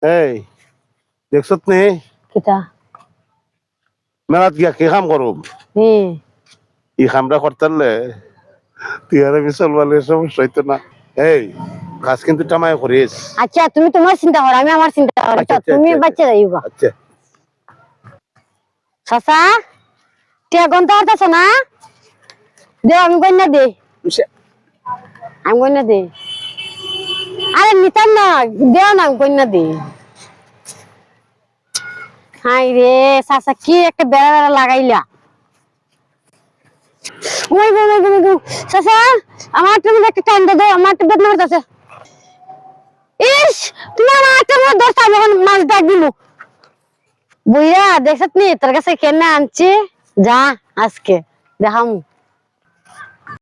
এই দেখছত নে কিতা মেলাত গিয়া কি কাম করুম ই কামটা করতারলে তুই আর আমি চলবালে সমস্যা হইতো না। এই কাজ কিন্তু টামায় করিস। আচ্ছা তুমি তোমার চিন্তা করো আমি আমার চিন্তা করি তুমি বাচ্চা যাইবা আচ্ছা চাচা টিয়া গন্তা হতাছ না দে আমি গন্যা দে আমি গন্যা দে আরে নিতাম না দেও না গন্যা দে হাই রে চাচা কি একটা বেড়া বেড়া লাগাইলা ওই গো চাচা আমার তুমি একটা টাইম দাও আমার একটা বেদনা হইতাছে ইস তুমি আমার একটা দশটা যখন মাছ ডাক দিল বুইয়া দেখছত নি তোর কাছে কেন আনছি যা আজকে দেখামু